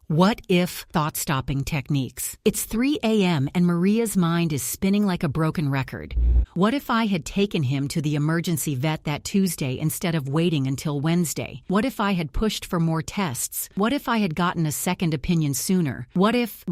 What if thought-stopping techniques? It's 3 a.m. and Maria's mind is spinning like a broken record. What if I had taken him to the emergency vet that Tuesday instead of waiting until Wednesday? What if I had pushed for more tests? What if I had gotten a second opinion sooner? What if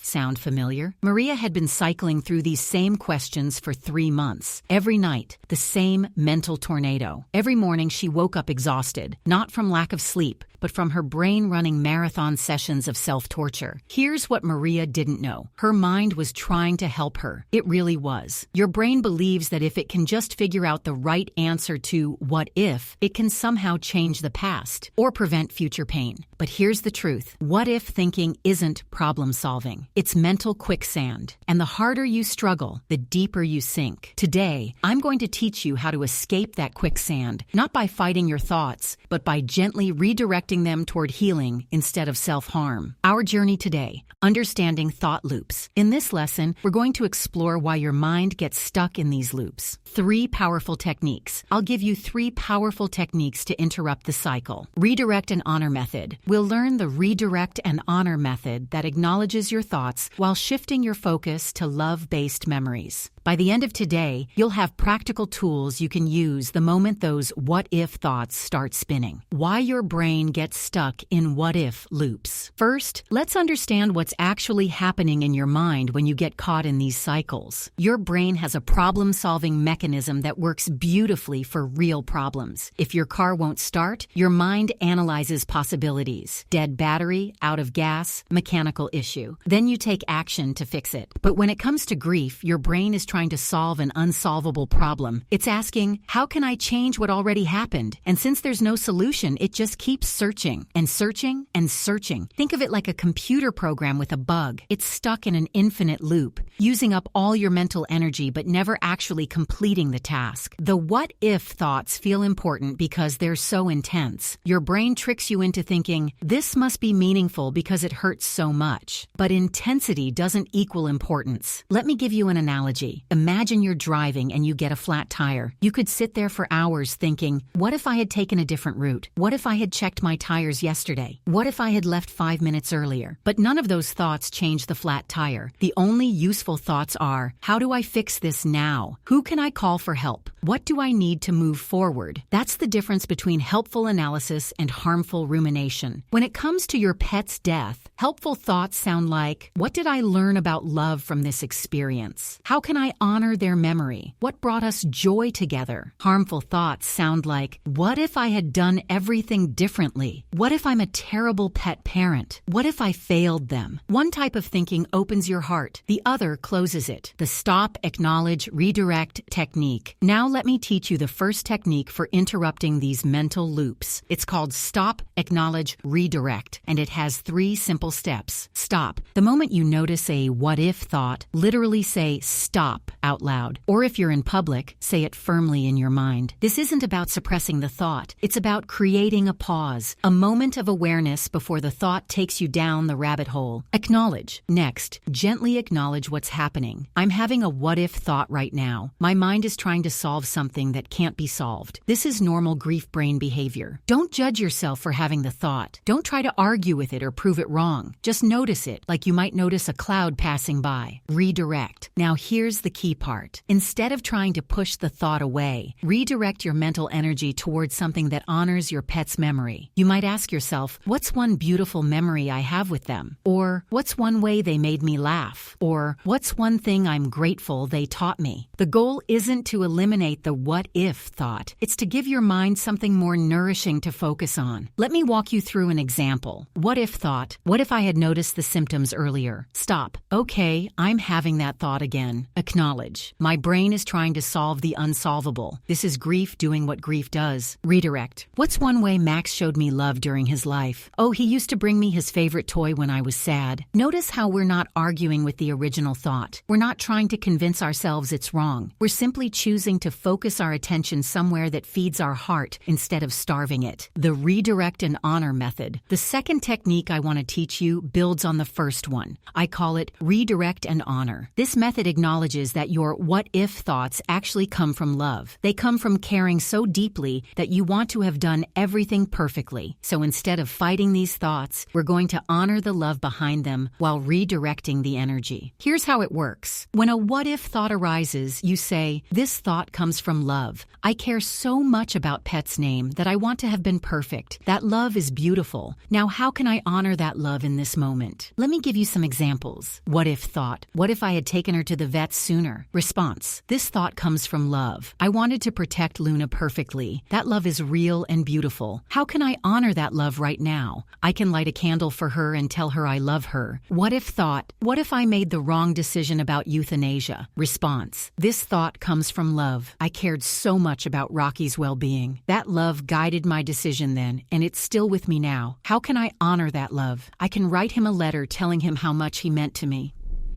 sound familiar? Maria had been cycling through these same questions for 3 months. Every night, the same mental tornado. Every morning she woke up exhausted, not from lack of sleep, but from her brain running marathon sessions of self-torture. Here's what Maria didn't know. Her mind was trying to help her. It really was. Your brain believes that if it can just figure out the right answer to what if, it can somehow change the past or prevent future pain. But here's the truth. What if thinking isn't problem solving? It's mental quicksand. And the harder you struggle, the deeper you sink. Today, I'm going to teach you how to escape that quicksand, not by fighting your thoughts, but by gently redirecting them toward healing instead of self-harm. Our journey today, understanding thought loops. In this lesson, we're going to explore why your mind gets stuck in these loops. 3 powerful techniques. I'll give you 3 powerful techniques to interrupt the cycle. Redirect and honor method. We'll learn the redirect and honor method that acknowledges your thoughts while shifting your focus to love-based memories. By the end of today, you'll have practical tools you can use the moment those what-if thoughts start spinning. Why your brain gets stuck in what-if loops. First, let's understand what's actually happening in your mind when you get caught in these cycles. Your brain has a problem-solving mechanism that works beautifully for real problems. If your car won't start, your mind analyzes possibilities. Dead battery, out of gas, mechanical issue. Then you take action to fix it. But when it comes to grief, your brain is trying to solve an unsolvable problem. It's asking, how can I change what already happened? And since there's no solution, it just keeps searching and searching and searching. Think of it like a computer program with a bug. It's stuck in an infinite loop, using up all your mental energy but never actually completing the task. The what-if thoughts feel important because they're so intense. Your brain tricks you into thinking, this must be meaningful because it hurts so much. But intensity doesn't equal importance. Let me give you an analogy. Imagine you're driving and you get a flat tire. You could sit there for hours thinking, what if I had taken a different route? What if I had checked my tires yesterday? What if I had left 5 minutes earlier? But none of those thoughts change the flat tire. The only useful thoughts are, how do I fix this now? Who can I call for help? What do I need to move forward? That's the difference between helpful analysis and harmful rumination. When it comes to your pet's death, helpful thoughts sound like, what did I learn about love from this experience? How can I honor their memory? What brought us joy together? Harmful thoughts sound like, what if I had done everything differently? What if I'm a terrible pet parent? What if I failed them? One type of thinking opens your heart. The other closes it. The stop, acknowledge, redirect technique. Now let me teach you the first technique for interrupting these mental loops. It's called stop, acknowledge, redirect, and it has 3 simple steps. Stop. The moment you notice a what-if thought, literally say stop out loud. Or if you're in public, say it firmly in your mind. This isn't about suppressing the thought. It's about creating a pause, a moment of awareness before the thought takes you down the rabbit hole. Acknowledge. Next, gently acknowledge what's happening. I'm having a what-if thought right now. My mind is trying to solve something that can't be solved. This is normal grief brain behavior. Don't judge yourself for having the thought. Don't try to argue with it or prove it wrong. Just notice it, like you might notice a cloud passing by. Redirect. Now here's the key part. Instead of trying to push the thought away, redirect your mental energy towards something that honors your pet's memory. You might ask yourself, what's one beautiful memory I have with them? Or what's one way they made me laugh? Or what's one thing I'm grateful they taught me? The goal isn't to eliminate the what-if thought. It's to give your mind something more nourishing to focus on. Let me walk you through an example. What-if thought? What if I had noticed the symptoms earlier? Stop. Okay, I'm having that thought again. Acknowledge. My brain is trying to solve the unsolvable. This is grief doing what grief does. Redirect. What's one way Max showed me love during his life? Oh, he used to bring me his favorite toy when I was sad. Notice how we're not arguing with the original thought. We're not trying to convince ourselves it's wrong. We're simply choosing to focus our attention somewhere that feeds our heart instead of starving it. The redirect and honor method. The second technique I want to teach you builds on the first one. I call it redirect and honor. This method acknowledges is that your what-if thoughts actually come from love. They come from caring so deeply that you want to have done everything perfectly. So instead of fighting these thoughts, we're going to honor the love behind them while redirecting the energy. Here's how it works. When a what-if thought arises, you say, "This thought comes from love. I care so much about Pet's name that I want to have been perfect. That love is beautiful. Now how can I honor that love in this moment?" Let me give you some examples. What-if thought. What if I had taken her to the vet sooner? Response. This thought comes from love. I wanted to protect Luna perfectly. That love is real and beautiful. How can I honor that love right now? I can light a candle for her and tell her I love her. What-if thought. What if I made the wrong decision about euthanasia? Response. This thought comes from love. I cared so much about Rocky's well-being. That love guided my decision then, and it's still with me now. How can I honor that love? I can write him a letter telling him how much he meant to me.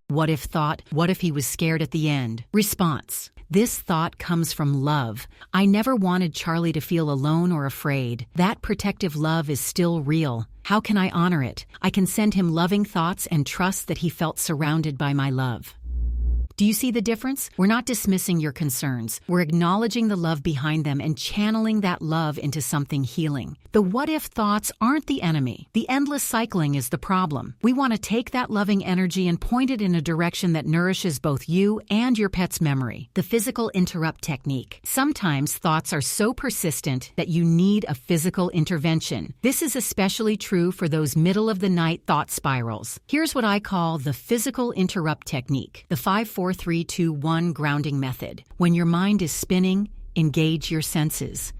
What-if thought. What if he was scared at the end? Response. This thought comes from love. I never wanted Charlie to feel alone or afraid. That protective love is still real. How can I honor it? I can send him loving thoughts and trust that he felt surrounded by my love. Do you see the difference? We're not dismissing your concerns. We're acknowledging the love behind them and channeling that love into something healing. The what-if thoughts aren't the enemy. The endless cycling is the problem. We want to take that loving energy and point it in a direction that nourishes both you and your pet's memory. The physical interrupt technique. Sometimes thoughts are so persistent that you need a physical intervention. This is especially true for those middle-of-the-night thought spirals. Here's what I call the physical interrupt technique. The 5-4-3-2-1 grounding method. When your mind is spinning, engage your senses.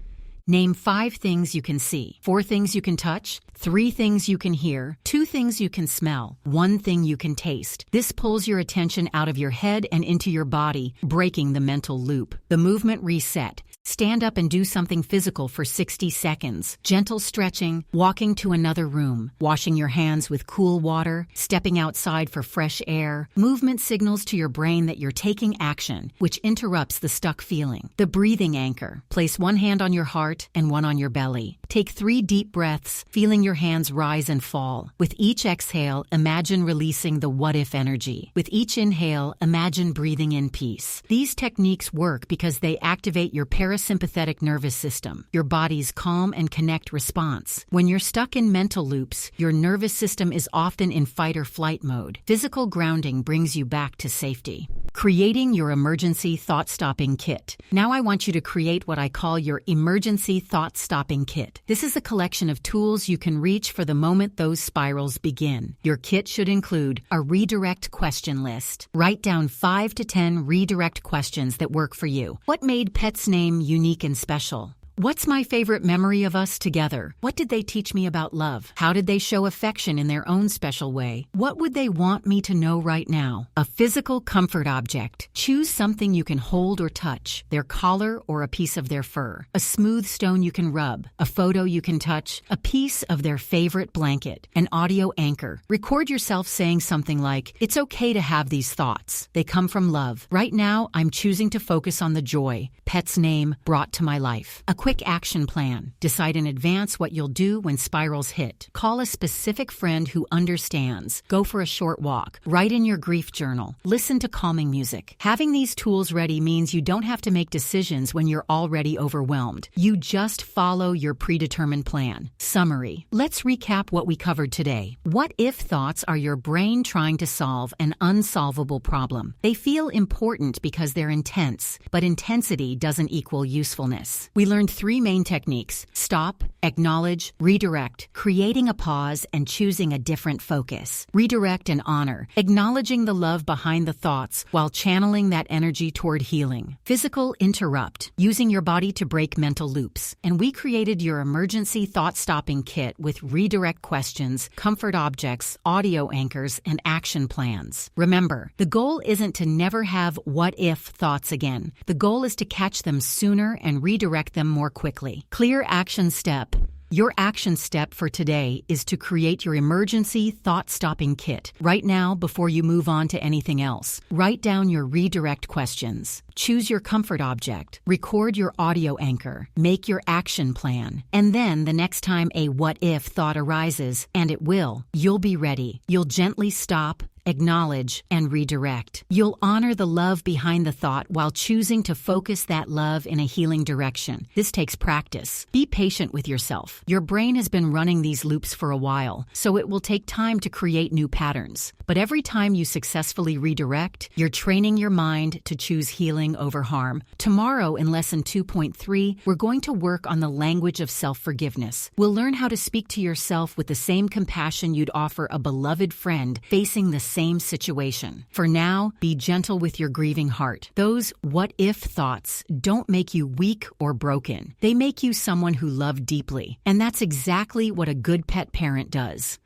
Name 5 things you can see, 4 things you can touch, 3 things you can hear, 2 things you can smell, 1 thing you can taste. This pulls your attention out of your head and into your body, breaking the mental loop. The movement reset. Stand up and do something physical for 60 seconds. Gentle stretching, walking to another room, washing your hands with cool water, stepping outside for fresh air. Movement signals to your brain that you're taking action, which interrupts the stuck feeling. The breathing anchor. Place 1 hand on your heart and 1 on your belly. Take 3 deep breaths, feeling your hands rise and fall. With each exhale, imagine releasing the what-if energy. With each inhale, imagine breathing in peace. These techniques work because they activate your parasympathetic nervous system, your body's calm and connect response. When you're stuck in mental loops, your nervous system is often in fight or flight mode. Physical grounding brings you back to safety. Creating your emergency thought-stopping kit. Now I want you to create what I call your emergency thought-stopping kit. This is a collection of tools you can reach for the moment those spirals begin. Your kit should include a redirect question list. Write down 5 to 10 redirect questions that work for you. What made Pet's name unique and special? What's my favorite memory of us together? What did they teach me about love? How did they show affection in their own special way? What would they want me to know right now? A physical comfort object. Choose something you can hold or touch, their collar or a piece of their fur. A smooth stone you can rub, a photo you can touch, a piece of their favorite blanket. An audio anchor. Record yourself saying something like, "It's okay to have these thoughts. They come from love. Right now, I'm choosing to focus on the joy Pet's name brought to my life." A quick action plan. Decide in advance what you'll do when spirals hit. Call a specific friend who understands. Go for a short walk. Write in your grief journal. Listen to calming music. Having these tools ready means you don't have to make decisions when you're already overwhelmed. You just follow your predetermined plan. Summary. Let's recap what we covered today. What if thoughts are your brain trying to solve an unsolvable problem. They feel important because they're intense, but intensity doesn't equal usefulness. We learned 3 main techniques: stop, acknowledge, redirect, creating a pause and choosing a different focus. Redirect and honor, acknowledging the love behind the thoughts while channeling that energy toward healing. Physical interrupt, using your body to break mental loops. And we created your emergency thought-stopping kit with redirect questions, comfort objects, audio anchors, and action plans. Remember, the goal isn't to never have what-if thoughts again. The goal is to catch them sooner and redirect them more quickly. Clear action step. Your action step for today is to create your emergency thought-stopping kit right now before you move on to anything else. Write down your redirect questions. Choose your comfort object. Record your audio anchor. Make your action plan. And then the next time a what-if thought arises, and it will, you'll be ready. You'll gently stop, acknowledge, and redirect. You'll honor the love behind the thought while choosing to focus that love in a healing direction. This takes practice. Be patient with yourself. Your brain has been running these loops for a while, so it will take time to create new patterns. But every time you successfully redirect, you're training your mind to choose healing over harm. Tomorrow in Lesson 2.3, we're going to work on the language of self-forgiveness. We'll learn how to speak to yourself with the same compassion you'd offer a beloved friend facing the same situation. For now, be gentle with your grieving heart. Those what-if thoughts don't make you weak or broken. They make you someone who loved deeply. And that's exactly what a good pet parent does.